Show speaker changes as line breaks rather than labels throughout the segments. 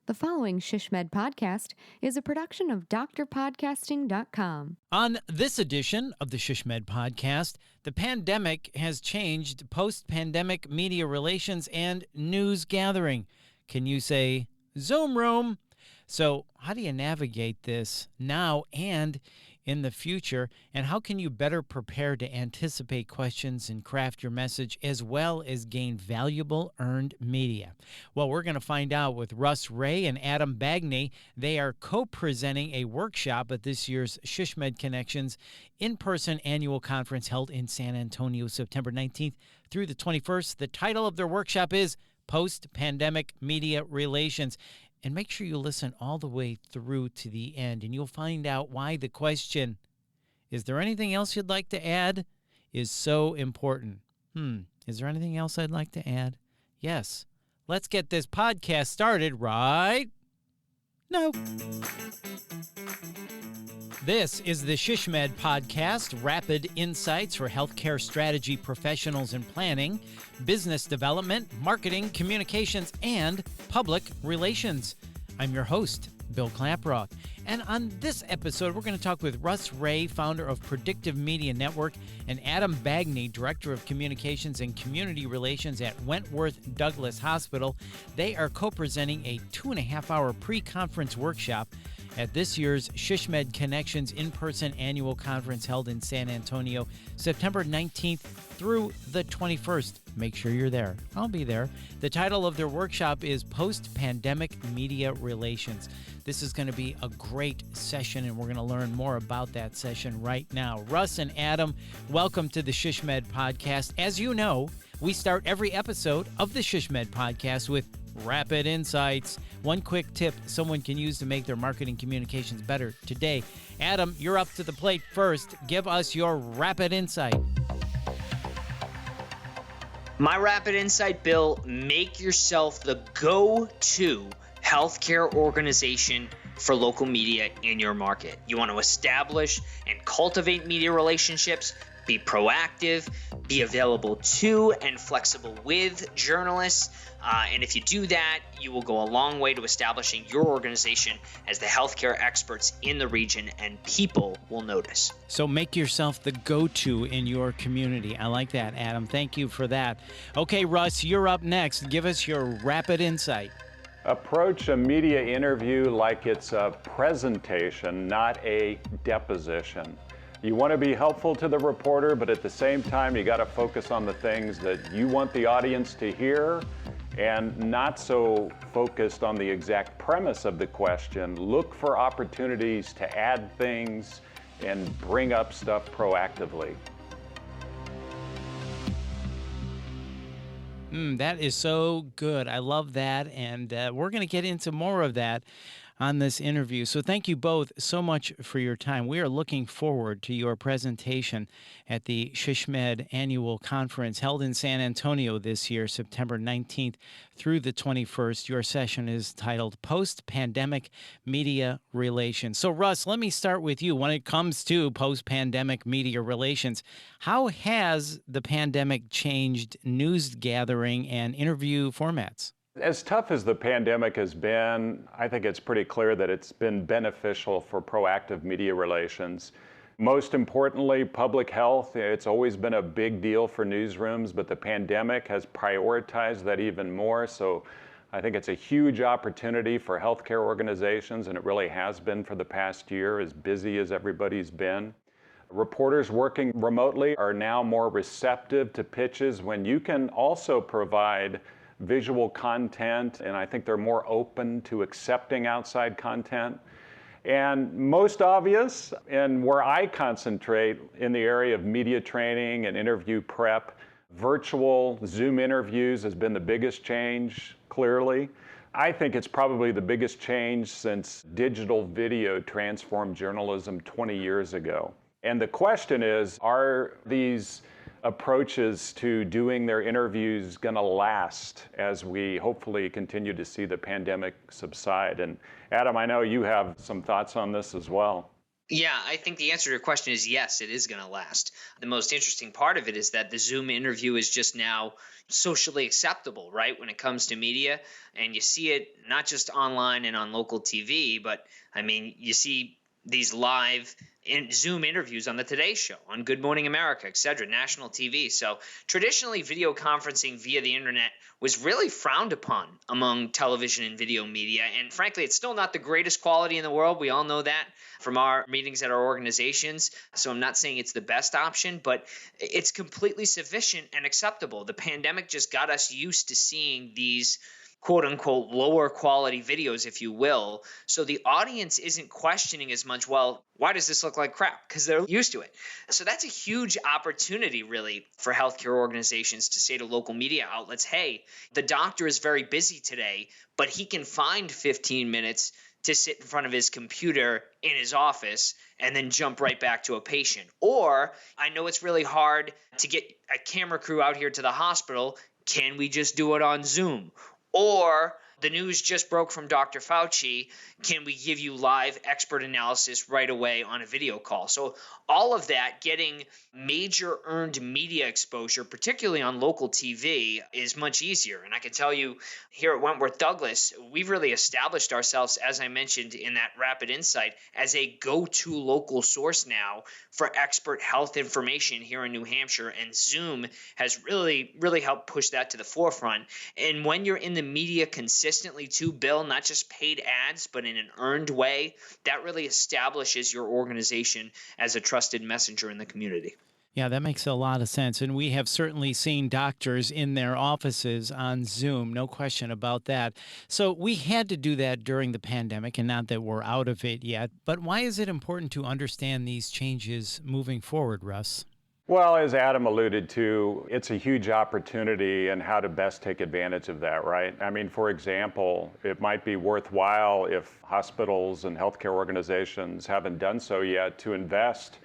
The following ShishMed podcast is a production of drpodcasting.com.
On this edition of the ShishMed podcast, the pandemic has changed post-pandemic media relations and news gathering. Can you say Zoom room? So how do you navigate this now and in the future? And how can you better prepare to anticipate questions and craft your message as well as gain valuable earned media? Well, we're going to find out with Russ Ray and Adam Bagney. They are co-presenting a workshop at this year's ShishMed Connections in-person annual conference held in San Antonio, September 19th through the 21st. The title of their workshop is Post-Pandemic Media Relations. And make sure you listen all the way through to the end, and you'll find out why the question, is there anything else you'd like to add, is so important. Is there anything else I'd like to add? Yes. Let's get this podcast started right now. This is the ShishMed Podcast, rapid insights for healthcare strategy professionals in planning, business development, marketing, communications, and public relations. I'm your host, Bill Klaproth. And on this episode, we're going to talk with Russ Ray, founder of Predictive Media Network, and Adam Bagney, Director of Communications and Community Relations at Wentworth Douglas Hospital. They are co-presenting a 2.5-hour pre-conference workshop at this year's ShishMed Connections in-person annual conference held in San Antonio, September 19th through the 21st. Make sure you're there. I'll be there. The title of their workshop is Post-Pandemic Media Relations. This is going to be a great session, and we're going to learn more about that session right now. Russ and Adam, welcome to the ShishMed Podcast. As you know, we start every episode of the ShishMed Podcast with rapid insights. One quick tip someone can use to make their marketing communications better today. Adam, you're up to the plate first. Give us your rapid insight.
My rapid insight, Bill, make yourself the go-to healthcare organization for local media in your market. You want to establish and cultivate media relationships, be proactive, be available to and flexible with journalists. And if you do that, you will go a long way to establishing your organization as the healthcare experts in the region, and people will notice.
So make yourself the go-to in your community. I like that, Adam. Thank you for that. Okay, Russ, you're up next. Give us your rapid insight.
Approach a media interview like it's a presentation, not a deposition. You want to be helpful to the reporter, but at the same time, you got to focus on the things that you want the audience to hear and not so focused on the exact premise of the question. Look for opportunities to add things and bring up stuff proactively.
That is so good. I love that, and we're going to get into more of that on this interview. So thank you both so much for your time. We are looking forward to your presentation at the ShishMed Annual Conference held in San Antonio this year, September 19th through the 21st. Your session is titled Post-Pandemic Media Relations. So Russ, let me start with you. When it comes to post-pandemic media relations, how has the pandemic changed news gathering and interview formats?
As tough as the pandemic has been, I think it's pretty clear that it's been beneficial for proactive media relations. Most importantly, public health. It's always been a big deal for newsrooms, but the pandemic has prioritized that even more. So I think it's a huge opportunity for healthcare organizations, and it really has been for the past year, as busy as everybody's been. Reporters working remotely are now more receptive to pitches when you can also provide visual content, and I think they're more open to accepting outside content. And most obvious, and where I concentrate in the area of media training and interview prep, virtual Zoom interviews has been the biggest change, clearly. I think it's probably the biggest change since digital video transformed journalism 20 years ago. And the question is, are these approaches to doing their interviews going to last as we hopefully continue to see the pandemic subside? And Adam, I know you have some thoughts on this as well.
Yeah, I think the answer to your question is yes, it is going to last. The most interesting part of it is that the Zoom interview is just now socially acceptable, right? When it comes to media, and you see it not just online and on local TV, but I mean, you see these live Zoom interviews on the Today Show, on Good Morning America, etc., national TV. So traditionally, video conferencing via the internet was really frowned upon among television and video media. And frankly, it's still not the greatest quality in the world. We all know that from our meetings at our organizations. So I'm not saying it's the best option, but it's completely sufficient and acceptable. The pandemic just got us used to seeing these quote unquote lower quality videos, if you will. So the audience isn't questioning as much, well, why does this look like crap? Because they're used to it. So that's a huge opportunity, really, for healthcare organizations to say to local media outlets, hey, the doctor is very busy today, but he can find 15 minutes to sit in front of his computer in his office and then jump right back to a patient. Or I know it's really hard to get a camera crew out here to the hospital. Can we just do it on Zoom? Or the news just broke from Dr. Fauci. Can we give you live expert analysis right away on a video call? So all of that, getting major earned media exposure, particularly on local TV, is much easier. And I can tell you here at Wentworth Douglas, we've really established ourselves, as I mentioned in that Rapid Insight, as a go-to local source now for expert health information here in New Hampshire. And Zoom has really, really helped push that to the forefront. And when you're in the media consistently too, Bill, not just paid ads, but in an earned way, that really establishes your organization as a trusted messenger in the community.
Yeah, that makes a lot of sense. And we have certainly seen doctors in their offices on Zoom, no question about that. So we had to do that during the pandemic, and not that we're out of it yet. But why is it important to understand these changes moving forward, Russ?
Well, as Adam alluded to, it's a huge opportunity and how to best take advantage of that, right? I mean, for example, it might be worthwhile if hospitals and healthcare organizations haven't done so yet to invest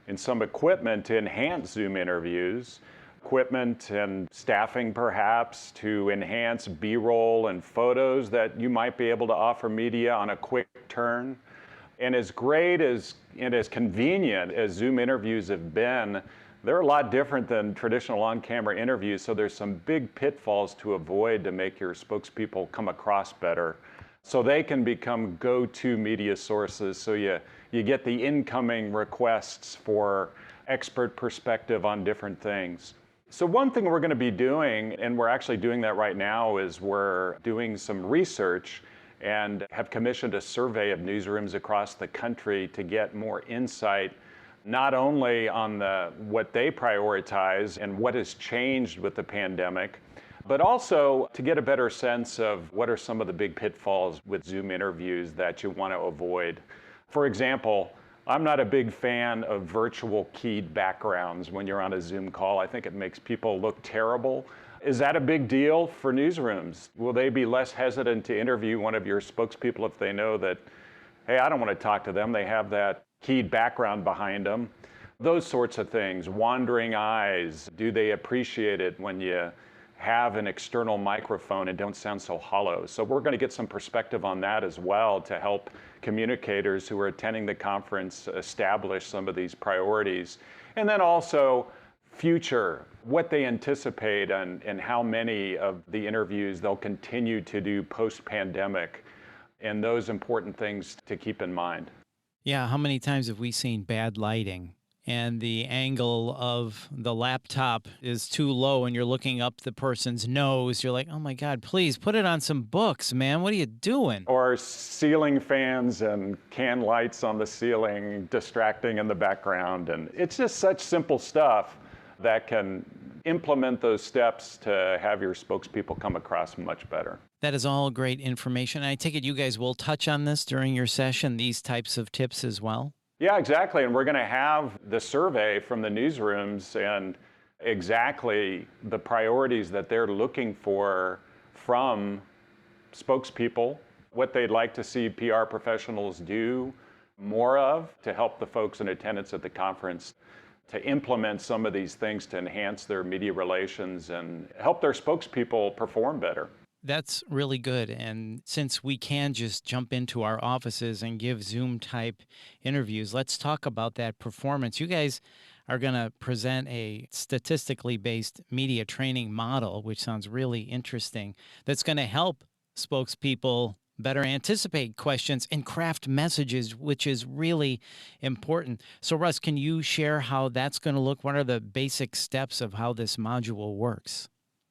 in some equipment to enhance Zoom interviews, equipment and staffing perhaps to enhance B-roll and photos that you might be able to offer media on a quick turn. And as great as and as convenient as Zoom interviews have been, they're a lot different than traditional on-camera interviews, so there's some big pitfalls to avoid to make your spokespeople come across better. So they can become go-to media sources, so you get the incoming requests for expert perspective on different things. So one thing we're going to be doing, and we're actually doing that right now, is we're doing some research and have commissioned a survey of newsrooms across the country to get more insight, not only on what they prioritize and what has changed with the pandemic, but also to get a better sense of what are some of the big pitfalls with Zoom interviews that you want to avoid. For example, I'm not a big fan of virtual keyed backgrounds when you're on a Zoom call. I think it makes people look terrible. Is that a big deal for newsrooms? Will they be less hesitant to interview one of your spokespeople if they know that, hey, I don't want to talk to them, they have that keyed background behind them? Those sorts of things. Wandering eyes. Do they appreciate it when you have an external microphone and don't sound so hollow? So we're going to get some perspective on that as well to help communicators who are attending the conference establish some of these priorities. And then also future, what they anticipate and how many of the interviews they'll continue to do post-pandemic, and those important things to keep in mind.
Yeah, how many times have we seen bad lighting and the angle of the laptop is too low and you're looking up the person's nose? You're like, oh my God, please put it on some books, man. What are you doing?
Or ceiling fans and can lights on the ceiling distracting in the background. And it's just such simple stuff that can implement those steps to have your spokespeople come across much better.
That is all great information. I take it you guys will touch on this during your session, these types of tips as well?
Yeah, exactly. And we're going to have the survey from the newsrooms and exactly the priorities that they're looking for from spokespeople, what they'd like to see PR professionals do more of to help the folks in attendance at the conference to implement some of these things to enhance their media relations and help their spokespeople perform better.
That's really good. And since we can just jump into our offices and give Zoom type interviews, let's talk about that performance. You guys are going to present a statistically based media training model, which sounds really interesting, that's going to help spokespeople better anticipate questions and craft messages, which is really important. So, Russ, can you share how that's going to look? What are the basic steps of how this module works?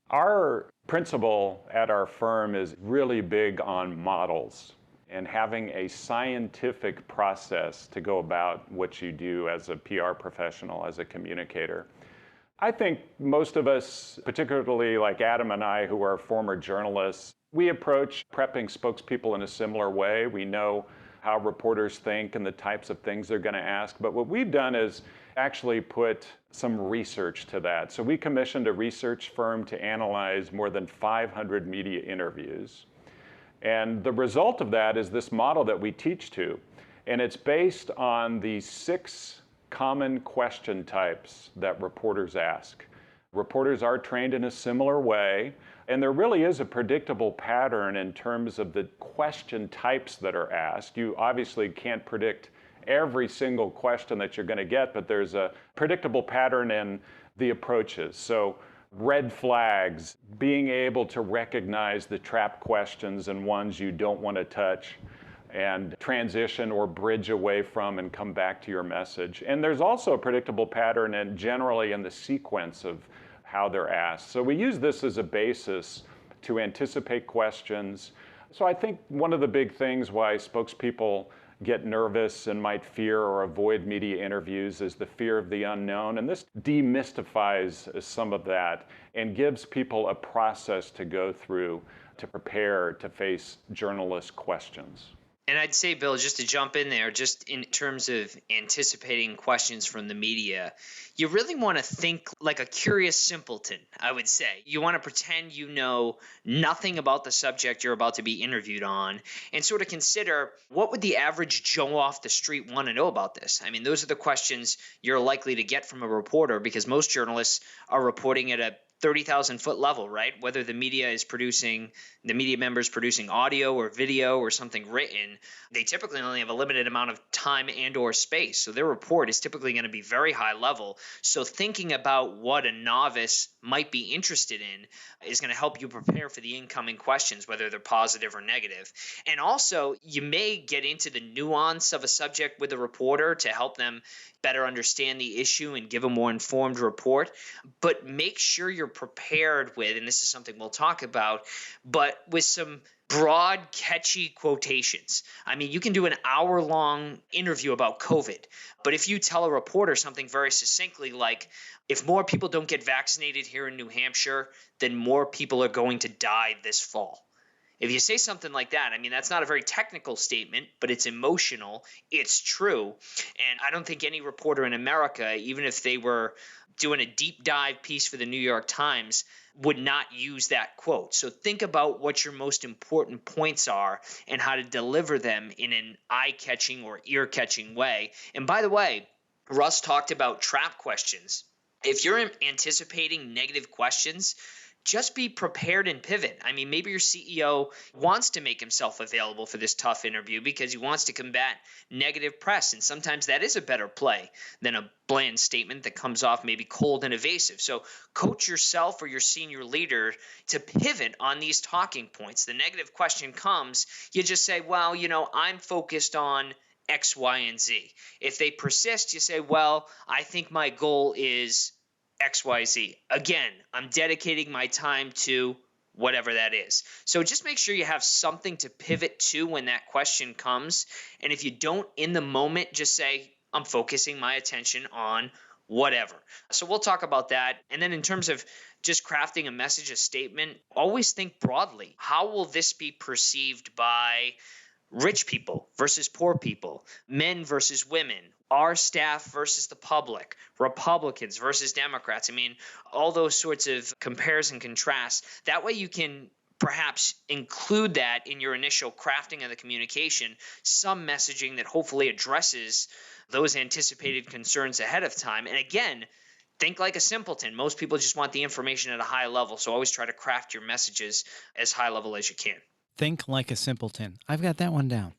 Our principal at our firm is really big on models and having a scientific process to go about what you do as a PR professional, as a communicator. I think most of us, particularly like Adam and I, who are former journalists, we approach prepping spokespeople in a similar way. We know how reporters think and the types of things they're going to ask. But what we've done is actually put some research to that. So we commissioned a research firm to analyze more than 500 media interviews. And the result of that is this model that we teach to. And it's based on the 6 common question types that reporters ask. Reporters are trained in a similar way, and there really is a predictable pattern in terms of the question types that are asked. You obviously can't predict every single question that you're going to get, but there's a predictable pattern in the approaches. So red flags, being able to recognize the trap questions and ones you don't want to touch, and transition or bridge away from and come back to your message. And there's also a predictable pattern and generally in the sequence of how they're asked. So we use this as a basis to anticipate questions. So I think one of the big things why spokespeople get nervous and might fear or avoid media interviews is the fear of the unknown. And this demystifies some of that and gives people a process to go through to prepare to face journalist questions.
And I'd say, Bill, just to jump in there, just in terms of anticipating questions from the media, you really want to think like a curious simpleton, I would say. You want to pretend you know nothing about the subject you're about to be interviewed on and sort of consider what would the average Joe off the street want to know about this? I mean, those are the questions you're likely to get from a reporter because most journalists are reporting at a 30,000 foot level, right? Whether the media members producing audio or video or something written, they typically only have a limited amount of time and or space. So their report is typically going to be very high level. So thinking about what a novice might be interested in is going to help you prepare for the incoming questions, whether they're positive or negative. And also, you may get into the nuance of a subject with a reporter to help them better understand the issue and give a more informed report. But make sure you're prepared with, and this is something we'll talk about, but with some broad, catchy quotations. I mean, you can do an hour-long interview about COVID, but if you tell a reporter something very succinctly like, if more people don't get vaccinated here in New Hampshire, then more people are going to die this fall. If you say something like that, I mean, that's not a very technical statement, but it's emotional. It's true. And I don't think any reporter in America, even if they were doing a deep dive piece for the New York Times, would not use that quote. So think about what your most important points are and how to deliver them in an eye-catching or ear-catching way. And by the way, Russ talked about trap questions. If you're anticipating negative questions, just be prepared and pivot. I mean, maybe your CEO wants to make himself available for this tough interview because he wants to combat negative press. And sometimes that is a better play than a bland statement that comes off maybe cold and evasive. So coach yourself or your senior leader to pivot on these talking points. The negative question comes, you just say, well, I'm focused on X, Y, and Z. If they persist, you say, well, I think my goal is XYZ. Again, I'm dedicating my time to whatever that is. So just make sure you have something to pivot to when that question comes. And if you don't in the moment, just say, I'm focusing my attention on whatever. So we'll talk about that. And then in terms of just crafting a message, a statement, always think broadly. How will this be perceived by rich people versus poor people, men versus women, our staff versus the public, Republicans versus Democrats? I mean, all those sorts of compares and contrasts. That way you can perhaps include that in your initial crafting of the communication, some messaging that hopefully addresses those anticipated concerns ahead of time. And again, think like a simpleton. Most people just want the information at a high level. So always try to craft your messages as high level as you can.
Think like a simpleton. I've got that one down.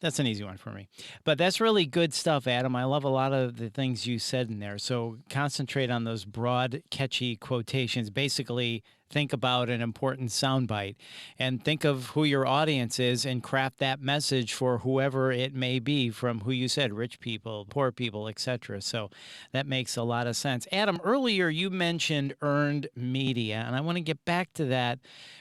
That's an easy one for me. But that's really good stuff, Adam. I love a lot of the things you said in there. So concentrate on those broad, catchy quotations. Basically, think about an important soundbite and think of who your audience is and craft that message for whoever it may be, from who you said, rich people, poor people, etc. So that makes a lot of sense. Adam, earlier you mentioned earned media, and I want to get back to that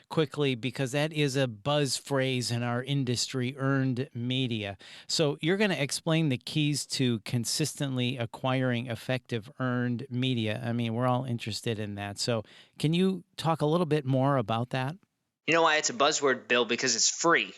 quickly because that is a buzz phrase in our industry, earned media. So you're going to explain the keys to consistently acquiring effective earned media. I mean, we're all interested in that. So can you talk a little bit more about that?
You know why it's a buzzword, Bill? Because it's free.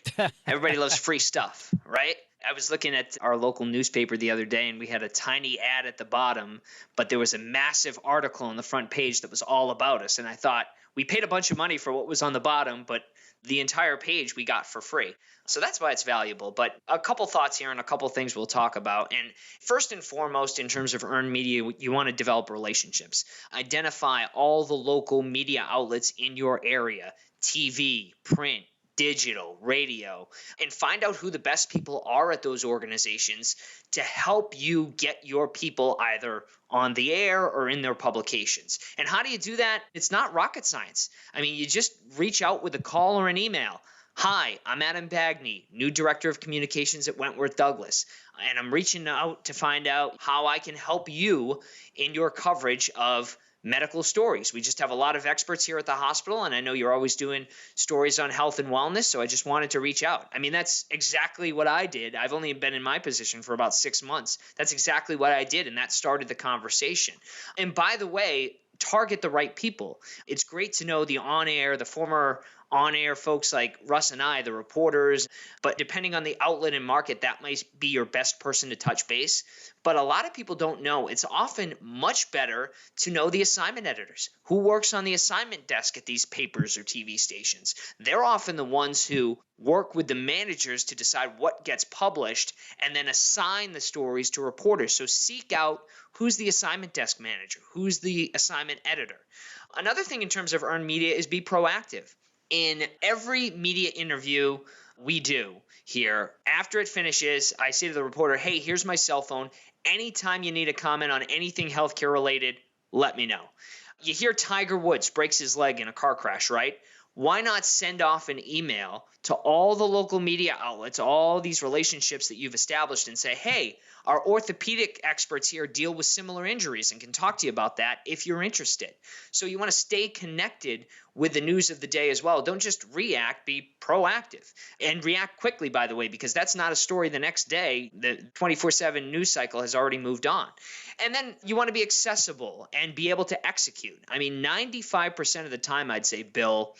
Everybody loves free stuff, right? I was looking at our local newspaper the other day, and we had a tiny ad at the bottom, but there was a massive article on the front page that was all about us. And I thought, we paid a bunch of money for what was on the bottom, but the entire page we got for free. So that's why it's valuable. But a couple thoughts here and a couple things we'll talk about. And first and foremost, in terms of earned media, you want to develop relationships. Identify all the local media outlets in your area: TV, print, digital, radio, and find out who the best people are at those organizations to help you get your people either on the air or in their publications. And how do you do that? It's not rocket science. I mean, you just reach out with a call or an email. Hi, I'm Adam Bagney, new Director of Communications at Wentworth Douglas, and I'm reaching out to find out how I can help you in your coverage of medical stories. We just have a lot of experts here at the hospital, and I know you're always doing stories on health and wellness, so I just wanted to reach out. I mean, that's exactly what I did. I've only been in my position for about 6 months. That's exactly what I did, and that started the conversation. And by the way, target the right people. It's great to know the on-air, the former on-air folks like Russ and I, the reporters, but depending on the outlet and market, that might be your best person to touch base. But a lot of people don't know. It's often much better to know the assignment editors. Who works on the assignment desk at these papers or TV stations? They're often the ones who work with the managers to decide what gets published and then assign the stories to reporters. So seek out who's the assignment desk manager, who's the assignment editor. Another thing in terms of earned media is be proactive. In every media interview we do here, after it finishes, I say to the reporter, hey, here's my cell phone. Anytime you need a comment on anything healthcare related, let me know. You hear Tiger Woods breaks his leg in a car crash, right? Why not send off an email to all the local media outlets, all these relationships that you've established, and say, hey, our orthopedic experts here deal with similar injuries and can talk to you about that if you're interested. So you want to stay connected with the news of the day as well. Don't just react, be proactive. And react quickly, by the way, because that's not a story the next day. The 24/7 news cycle has already moved on. And then you want to be accessible and be able to execute. I mean, 95% of the time, I'd say, Bill,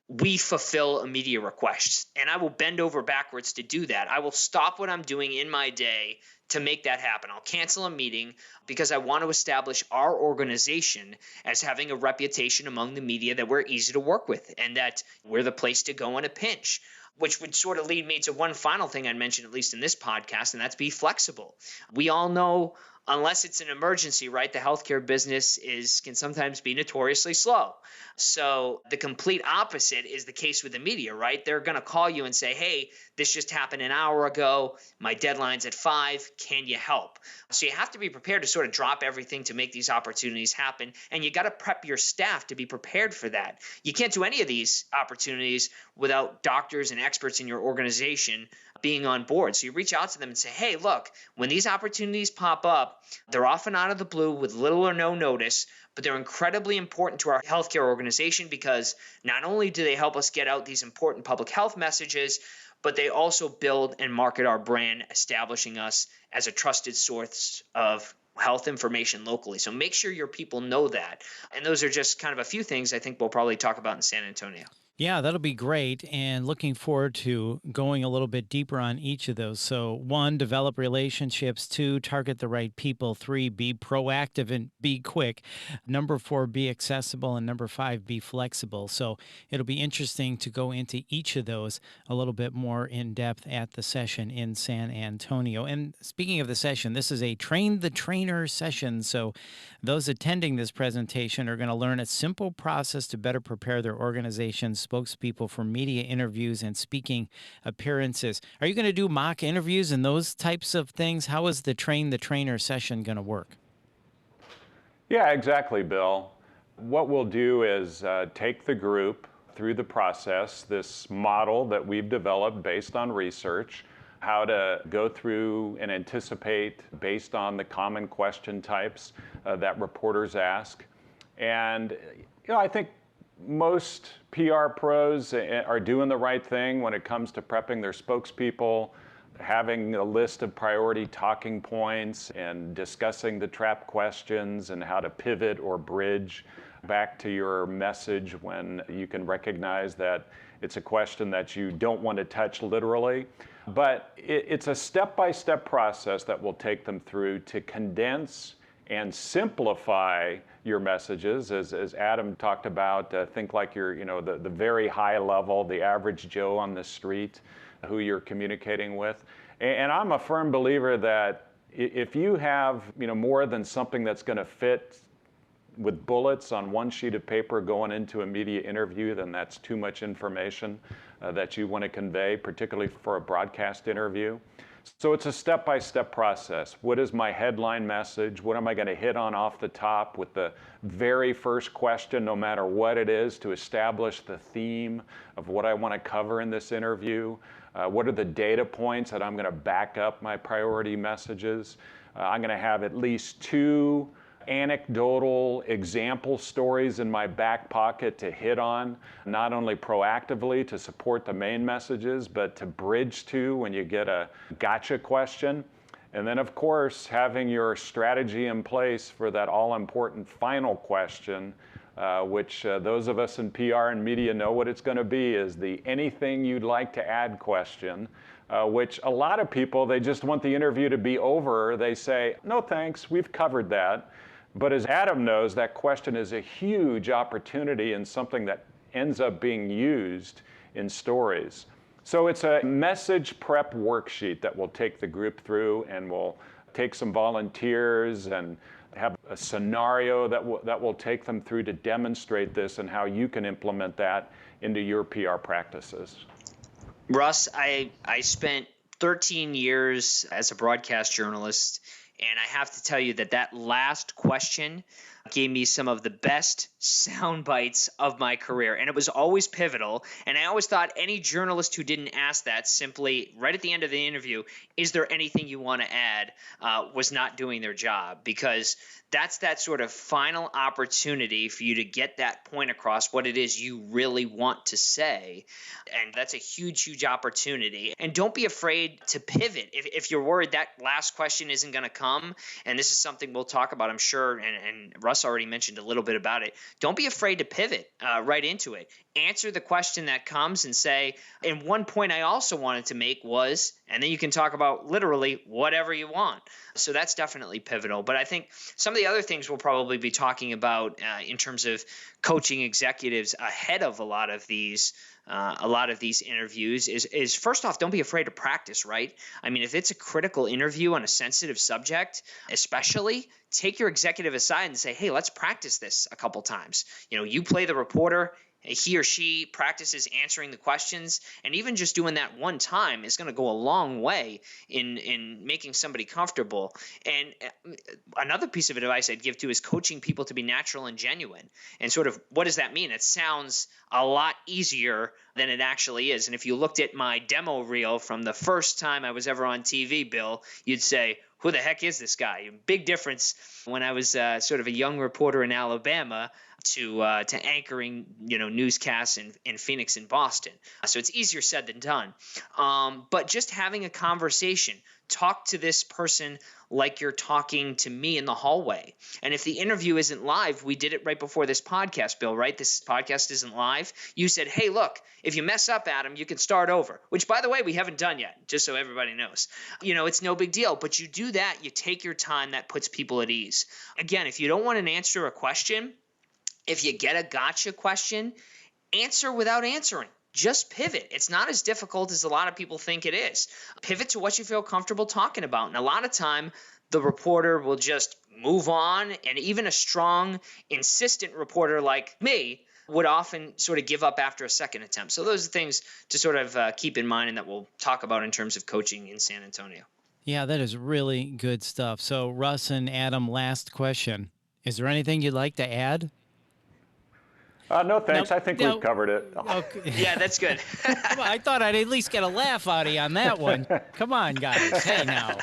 we fulfill a media request, and I will bend over backwards to do that. I will stop what I'm doing in my day to make that happen. I'll cancel a meeting because I want to establish our organization as having a reputation among the media that we're easy to work with and that we're the place to go in a pinch. Which would sort of lead me to one final thing I'd mention, at least in this podcast, and that's be flexible. We all know, unless it's an emergency, right, the healthcare business can sometimes be notoriously slow. So the complete opposite is the case with the media, right? They're going to call you and say, hey, this just happened an hour ago. My deadline's at 5. Can you help? So you have to be prepared to sort of drop everything to make these opportunities happen. And you got to prep your staff to be prepared for that. You can't do any of these opportunities without doctors and experts in your organization being on board. So you reach out to them and say, hey, look, when these opportunities pop up, they're often out of the blue with little or no notice, but they're incredibly important to our healthcare organization because not only do they help us get out these important public health messages, but they also build and market our brand, establishing us as a trusted source of health information locally. So make sure your people know that. And those are just kind of a few things I think we'll probably talk about in San Antonio.
Yeah, that'll be great. And looking forward to going a little bit deeper on each of those. So, one, develop relationships. Two, target the right people. Three, be proactive and be quick. Number four, be accessible. And number five, be flexible. So, it'll be interesting to go into each of those a little bit more in depth at the session in San Antonio. And speaking of the session, this is a train the trainer session. So, those attending this presentation are going to learn a simple process to better prepare their organization's spokespeople for media interviews and speaking appearances. Are you going to do mock interviews and those types of things? How is the Train the Trainer session going to work?
Yeah, exactly, Bill. What we'll do is take the group through the process, this model that we've developed based on research, how to go through and anticipate based on the common question types that reporters ask. And I think most PR pros are doing the right thing when it comes to prepping their spokespeople, having a list of priority talking points and discussing the trap questions and how to pivot or bridge back to your message when you can recognize that it's a question that you don't want to touch literally. But it's a step-by-step process that we'll take them through to condense and simplify your messages, as Adam talked about. Think like you're, the very high level, the average Joe on the street, who you're communicating with. And I'm a firm believer that if you have, more than something that's going to fit with bullets on one sheet of paper going into a media interview, then that's too much information that you want to convey, particularly for a broadcast interview. So it's a step-by-step process. What is my headline message? What am I going to hit on off the top with the very first question, no matter what it is, to establish the theme of what I want to cover in this interview? What are the data points that I'm going to back up my priority messages? I'm going to have at least 2 anecdotal example stories in my back pocket to hit on, not only proactively to support the main messages, but to bridge to when you get a gotcha question. And then, of course, having your strategy in place for that all-important final question, which those of us in PR and media know what it's going to be, is the anything you'd like to add question, which a lot of people, they just want the interview to be over. They say, no thanks, we've covered that. But as Adam knows, that question is a huge opportunity and something that ends up being used in stories. So it's a message prep worksheet that we'll take the group through, and we'll take some volunteers and have a scenario that will take them through to demonstrate this and how you can implement that into your PR practices.
Russ, I spent 13 years as a broadcast journalist, and I have to tell you that last question gave me some of the best sound bites of my career. And it was always pivotal. And I always thought any journalist who didn't ask that simply right at the end of the interview, is there anything you want to add, was not doing their job, because that's that sort of final opportunity for you to get that point across, what it is you really want to say. And that's a huge, huge opportunity. And don't be afraid to pivot. If you're worried that last question isn't going to come, and this is something we'll talk about, I'm sure, and Russ already mentioned a little bit about it, don't be afraid to pivot right into it. Answer the question that comes and say, and one point I also wanted to make was, and then you can talk about literally whatever you want. So that's definitely pivotal. But I think some of the other things we'll probably be talking about in terms of coaching executives ahead of a lot of these interviews is first off, don't be afraid to practice, right? I mean, if it's a critical interview on a sensitive subject, especially, take your executive aside and say, hey, let's practice this a couple times. You play the reporter, he or she practices answering the questions, and even just doing that one time is going to go a long way in making somebody comfortable. And another piece of advice I'd give to is coaching people to be natural and genuine. And sort of, what does that mean? It sounds a lot easier than it actually is. And if you looked at my demo reel from the first time I was ever on TV, Bill, you'd say, who the heck is this guy? Big difference when I was sort of a young reporter in Alabama to anchoring, newscasts in Phoenix and Boston. So it's easier said than done. But just having a conversation, talk to this person like you're talking to me in the hallway. And if the interview isn't live, we did it right before this podcast, Bill, right? This podcast isn't live. You said, hey, look, if you mess up, Adam, you can start over, which, by the way, we haven't done yet, just so everybody knows. It's no big deal. But you do that, you take your time, that puts people at ease. Again, if you don't want an answer to a question, if you get a gotcha question, answer without answering. Just pivot. It's not as difficult as a lot of people think it is. Pivot to what you feel comfortable talking about. And a lot of time, the reporter will just move on. And even a strong, insistent reporter like me would often sort of give up after a second attempt. So those are things to sort of keep in mind and that we'll talk about in terms of coaching in San Antonio.
Yeah, that is really good stuff. So Russ and Adam, last question. Is there anything you'd like to add?
No, thanks. I think we've covered it.
Okay.
Yeah, that's good.
I thought I'd at least get a laugh out of you on that one. Come on, guys. Hey, now.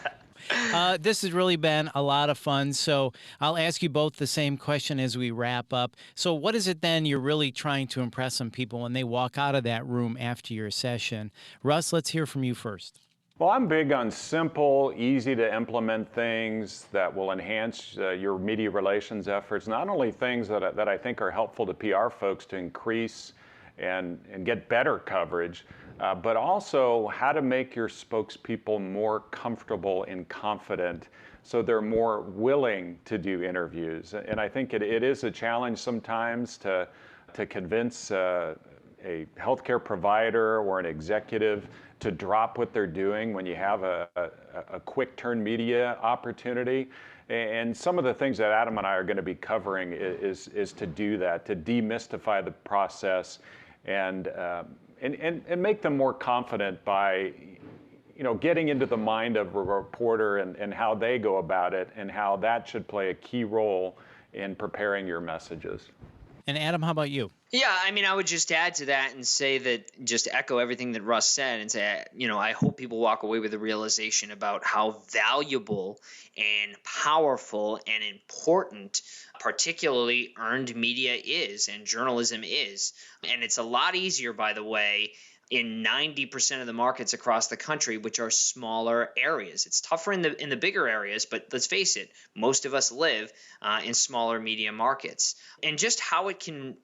This has really been a lot of fun. So I'll ask you both the same question as we wrap up. So what is it then you're really trying to impress on people when they walk out of that room after your session? Russ, let's hear from you first.
Well, I'm big on simple, easy to implement things that will enhance your media relations efforts. Not only things that I think are helpful to PR folks to increase and get better coverage, but also how to make your spokespeople more comfortable and confident so they're more willing to do interviews. And I think it is a challenge sometimes to convince a healthcare provider or an executive to drop what they're doing when you have a quick turn media opportunity. And some of the things that Adam and I are going to be covering is to do that, to demystify the process and make them more confident by getting into the mind of a reporter and how they go about it and how that should play a key role in preparing your messages.
And Adam, how about you?
Yeah, I would just add to that and say that, just echo everything that Russ said and say, I hope people walk away with the realization about how valuable and powerful and important, particularly earned media is and journalism is. And it's a lot easier, by the way, in 90% of the markets across the country, which are smaller areas. It's tougher in the bigger areas, but let's face it, most of us live in smaller media markets. And just how it can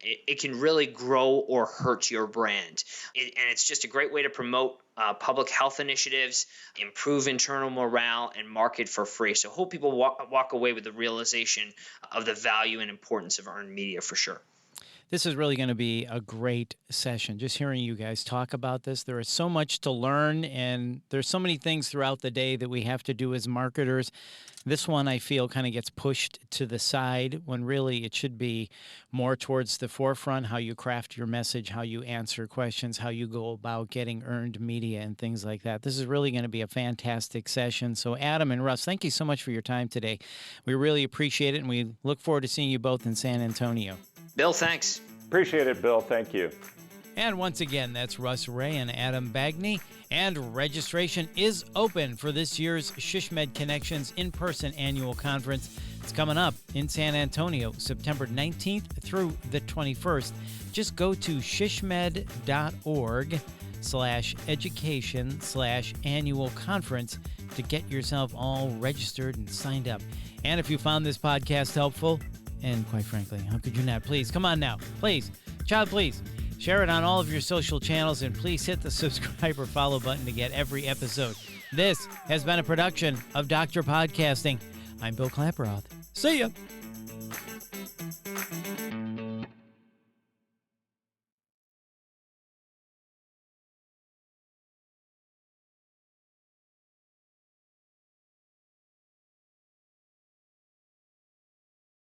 really grow or hurt your brand. And it's just a great way to promote public health initiatives, improve internal morale, and market for free. So hope people walk away with the realization of the value and importance of earned media for sure.
This is really going to be a great session. Just hearing you guys talk about this, there is so much to learn, and there's so many things throughout the day that we have to do as marketers. This one, I feel, kind of gets pushed to the side when really it should be more towards the forefront, how you craft your message, how you answer questions, how you go about getting earned media and things like that. This is really going to be a fantastic session. So Adam and Russ, thank you so much for your time today. We really appreciate it, and we look forward to seeing you both in San Antonio.
Bill, thanks.
Appreciate it, Bill. Thank you.
And once again, that's Russ Ray and Adam Bagney. And registration is open for this year's SHSMD Connections in-person annual conference. It's coming up in San Antonio, September 19th through the 21st. Just go to shsmed.org/education/annual conference to get yourself all registered and signed up. And if you found this podcast helpful, and quite frankly, how could you not? Please, come on now. Please, please. Share it on all of your social channels, and please hit the subscribe or follow button to get every episode. This has been a production of Dr. Podcasting. I'm Bill Klaproth. See ya.